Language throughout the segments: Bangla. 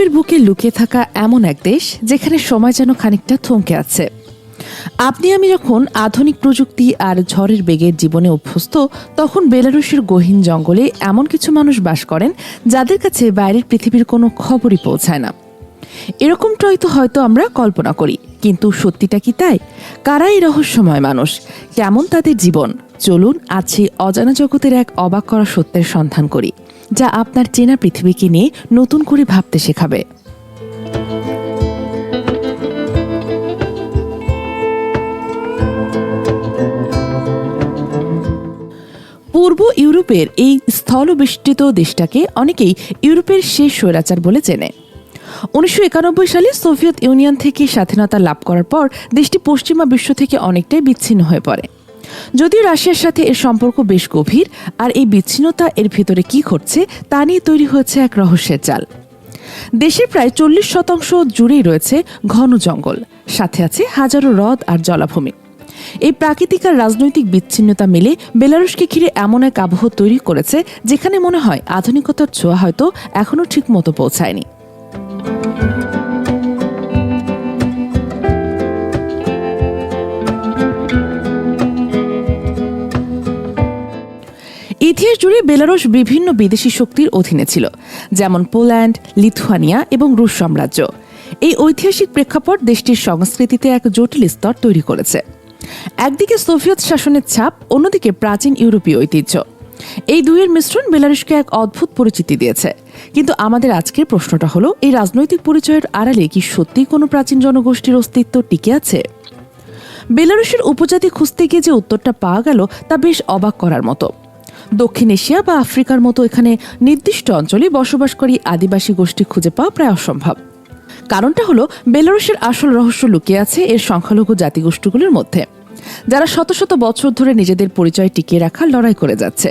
সমুদ্রের বুকে লুকিয়ে থাকা এমন এক দেশ যেখানে সময় যেন খানিকটা থমকে আছে। আপনি আমি যখন আধুনিক প্রযুক্তি আর ঝড়ের বেগের জীবনে অভ্যস্ত, তখন বেলারুশের গহীন জঙ্গলে এমন কিছু মানুষ বাস করেন যাদের কাছে বাইরের পৃথিবীর কোনো খবরই পৌঁছায় না। এরকমটাই তো হয়তো আমরা কল্পনা করি, কিন্তু সত্যিটা কি তাই? কারা এই রহস্যময় মানুষ, কেমন তাদের জীবন? চলুন আছি অজানা জগতের এক অবাক করা সত্যের সন্ধান করি, যা আপনার চেনা পৃথিবীকে নিয়ে নতুন করে ভাবতে শেখাবে। পূর্ব ইউরোপের এই স্থলবেষ্টিত দেশটাকে অনেকেই ইউরোপের শেষ স্বৈরাচার বলে চেনে। 1991 সালে সোভিয়েত ইউনিয়ন থেকে স্বাধীনতা লাভ করার পর দেশটি পশ্চিমা বিশ্ব থেকে অনেকটাই বিচ্ছিন্ন হয়ে পড়ে। যদিও রাশিয়ার সাথে এর সম্পর্ক বেশ গভীর, আর এই বিচ্ছিন্নতা এর ভিতরে কি ঘটছে তা নিয়ে তৈরি হয়েছে এক রহস্যের জাল। দেশের প্রায় 40% জুড়েই রয়েছে ঘন জঙ্গল, সাথে আছে হাজারো হ্রদ আর জলাভূমি। এই প্রাকৃতিক আর রাজনৈতিক বিচ্ছিন্নতা মিলে বেলারুশকে ঘিরে এমন এক আবহ তৈরি করেছে যেখানে মনে হয় আধুনিকতার ছোঁয়া হয়তো এখনো ঠিক মতো পৌঁছায়নি। ইতিহাস জুড়ে বেলারুশ বিভিন্ন বিদেশি শক্তির অধীনে ছিল, যেমন পোল্যান্ড, লিথুয়ানিয়া এবং রুশ সাম্রাজ্য। এই ঐতিহাসিক প্রেক্ষাপট দেশটির সংস্কৃতিতে এক জটিল স্তর তৈরি করেছে। একদিকে সোভিয়েত শাসনের ছাপ, অন্যদিকে প্রাচীন ইউরোপীয় ঐতিহ্য। এই দুইয়ের মিশ্রণ বেলারুশকে এক অদ্ভুত পরিচিতি দিয়েছে। কিন্তু আমাদের আজকের প্রশ্নটা হলো, এই রাজনৈতিক পরিচয়ের আড়ালে কি সত্যিই কোনো প্রাচীন জনগোষ্ঠীর অস্তিত্ব টিকে আছে? বেলারুশের উপজাতি খুঁজতে গিয়ে যে উত্তরটা পাওয়া গেল তা বেশ অবাক করার মতো। দক্ষিণ এশিয়া বা আফ্রিকার মতো এখানে নির্দিষ্ট অঞ্চলে বসবাসকারী আদিবাসী গোষ্ঠী খুঁজে পাওয়া প্রায় অসম্ভব। কারণটা হলো, বেলারুশের আসল রহস্য লুকিয়ে আছে এর সংখ্যালঘু জাতিগোষ্ঠীগুলোর মধ্যে, যারা শত শত বছর ধরে নিজেদের পরিচয় টিকিয়ে রাখার লড়াই করে যাচ্ছে।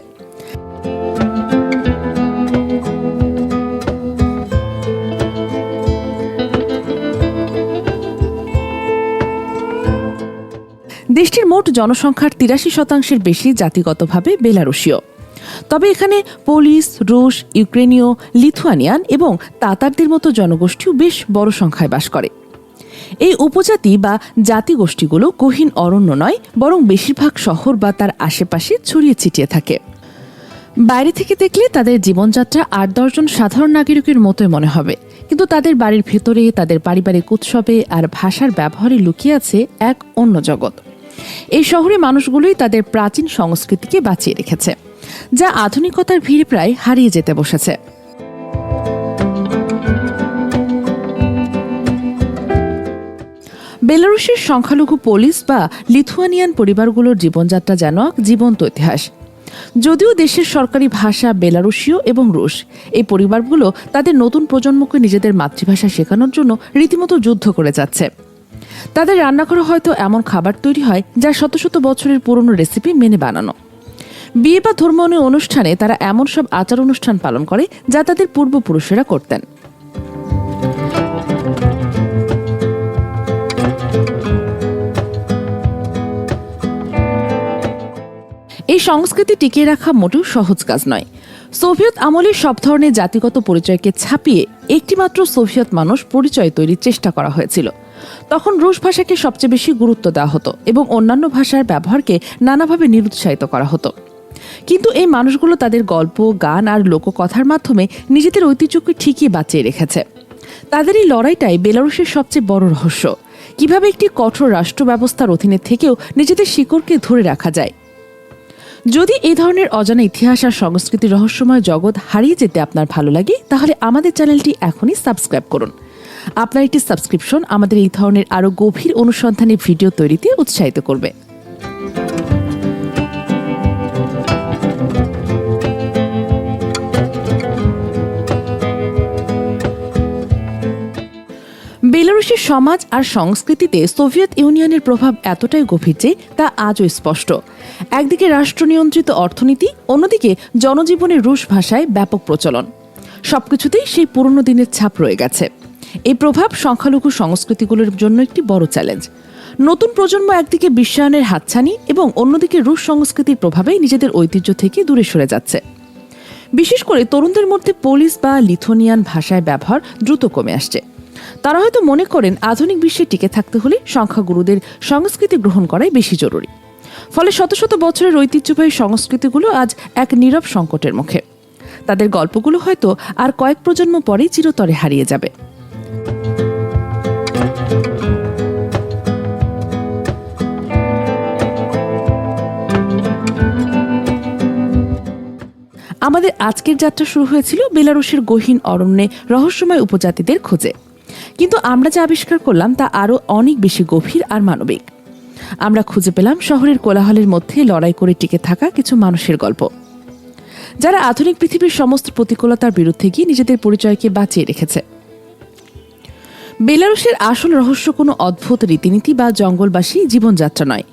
দেশটির মোট জনসংখ্যার 83% বেশি জাতিগতভাবে বেলারুশীয়। তবে এখানে পোলিশ, রুশ, ইউক্রেনীয়, লিথুয়ানিয়ান এবং তাতারদের মতো জনগোষ্ঠীও বেশ বড় সংখ্যায় বাস করে। এই উপজাতি বা জাতিগোষ্ঠীগুলো গহীন অরণ্য নয়, বরং বেশিরভাগ শহর বা তার আশেপাশে ছড়িয়ে ছিটিয়ে থাকে। বাইরে থেকে দেখলে তাদের জীবনযাত্রা 8-10 জন সাধারণ নাগরিকের মতোই মনে হবে, কিন্তু তাদের বাড়ির ভেতরে, তাদের পারিবারিক উৎসবে আর ভাষার ব্যবহারে লুকিয়ে আছে এক অন্য জগৎ। এই শহরে মানুষগুলোই তাদের প্রাচীন সংস্কৃতিকে বাঁচিয়ে রেখেছে, যা আধুনিকতার ভিড়ে প্রায় হারিয়ে যেতে বসেছে। বেলারুশের সংখ্যালঘু পোলিশ বা লিথুয়ানিয়ান পরিবারগুলোর জীবনযাত্রা যেন এক জীবন্ত ইতিহাস। যদিও দেশের সরকারি ভাষা বেলারুশীয় এবং রুশ, এই পরিবারগুলো তাদের নতুন প্রজন্মকে নিজেদের মাতৃভাষা শেখানোর জন্য রীতিমতো যুদ্ধ করে যাচ্ছে। তাদের রান্নাঘরে হয়তো এমন খাবার তৈরি হয় যা শত শত বছরের পুরনো রেসিপি মেনে বানানো। বিয়ে বা ধর্মীয় অনুষ্ঠানে তারা এমন সব আচার অনুষ্ঠান পালন করে যা তাদের পূর্বপুরুষেরা করতেন। এই সংস্কৃতি টিকিয়ে রাখা মোটেও সহজ কাজ নয়। সোভিয়েত আমলে সব ধরনের জাতিগত পরিচয়কে ছাপিয়ে একটিমাত্র সোভিয়েত মানুষ পরিচয় তৈরির চেষ্টা করা হয়েছিল। তখন রুশ ভাষাকে সবচেয়ে বেশি গুরুত্ব দেওয়া হতো এবং অন্যান্য ভাষার ব্যবহারকে নানাভাবে নিরুৎসাহিত করা হতো। কিন্তু এই মানুষগুলো তাদের গল্প, গান আর লোককথার মাধ্যমে নিজেদের ঐতিহ্যকে ঠিকই বাঁচিয়ে রেখেছে। তাদের এই লড়াইটাই বেলারুশের সবচেয়ে বড় রহস্য, কিভাবে একটি কঠোর রাষ্ট্র ব্যবস্থার অধীনে থেকেও নিজেদের শিকড়কে ধরে রাখা যায়। যদি এই ধরনের অজানা ইতিহাস আর সংস্কৃতির রহস্যময় জগৎ হারিয়ে যেতে আপনার ভালো লাগে, তাহলে আমাদের চ্যানেলটি এখনই সাবস্ক্রাইব করুন। আপনার একটি সাবস্ক্রিপশন আমাদের এই ধরনের আরও গভীর অনুসন্ধানী ভিডিও তৈরিতে উৎসাহিত করবে। বেলারুশের সমাজ আর সংস্কৃতিতে সোভিয়েত ইউনিয়নের প্রভাব এতটাই গভীর যে তা আজও স্পষ্ট। একদিকে রাষ্ট্র নিয়ন্ত্রিত অর্থনীতি, অন্যদিকে জনজীবনের রুশ ভাষায় ব্যাপক প্রচলন। সবকিছুতেই সেই পুরনো দিনের ছাপ রয়ে গেছে। এই প্রভাব সংখ্যালঘু সংস্কৃতিগুলোর জন্য একটি বড় চ্যালেঞ্জ। নতুন প্রজন্ম একদিকে বিশ্বায়নের হাতছানি এবং অন্যদিকে রুশ সংস্কৃতির প্রভাবে নিজেদের ঐতিহ্য থেকে দূরে সরে যাচ্ছে। বিশেষ করে তরুণদের মধ্যে পোলিশ বা লিথুয়ানিয়ান ভাষায় ব্যবহার দ্রুত কমে আসছে। তারা হয়তো মনে করেন আধুনিক বিশ্বে টিকে থাকতে হলে সংখ্যাগুরুদের সংস্কৃতি গ্রহণ করাই বেশি জরুরি। ফলে শত শত বছরের ঐতিহ্যবাহী সংস্কৃতিগুলো আজ এক নীরব সংকটের মুখে। তাদের গল্পগুলো হয়তো আর কয়েক প্রজন্ম পরেই চিরতরে হারিয়ে যাবে। আমাদের আজকের যাত্রা শুরু হয়েছিল বেলারুশের গহীন অরণ্যে রহস্যময় উপজাতিদের খোঁজে। কিন্তু আমরা যা আবিষ্কার করলাম তা আরও অনেক বেশি গভীর আর মানবিক। আমরা খুঁজে পেলাম শহরের কোলাহলের মধ্যে লড়াই করে টিকে থাকা কিছু মানুষের গল্প, যারা আধুনিক পৃথিবীর সমস্ত প্রতিকূলতার বিরুদ্ধে গিয়ে নিজেদের পরিচয়কে বাঁচিয়ে রেখেছে। বেলারুশের আসল রহস্য কোনো অদ্ভুত রীতিনীতি বা জঙ্গলবাসী জীবনযাত্রা নয়।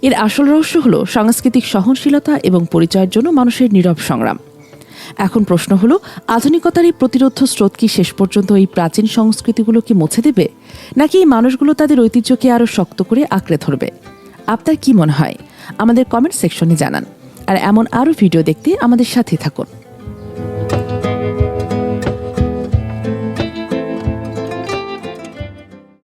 এর আসল রহস্য হলো সাংস্কৃতিক সহনশীলতা এবং পরিচয়ের জন্য মানুষের নীরব সংগ্রাম। এখন প্রশ্ন হলো, আধুনিকতার এই প্রতিরোধ স্রোত কি শেষ পর্যন্ত এই প্রাচীন সংস্কৃতিগুলোকে মুছে দেবে, নাকি এই মানুষগুলো তাদের ঐতিহ্যকে আরও শক্ত করে আঁকড়ে ধরবে? আপনার কি মনে হয়? আমাদের কমেন্ট সেকশনে জানান। আর এমন আরও ভিডিও দেখতে আমাদের সাথে থাকুন।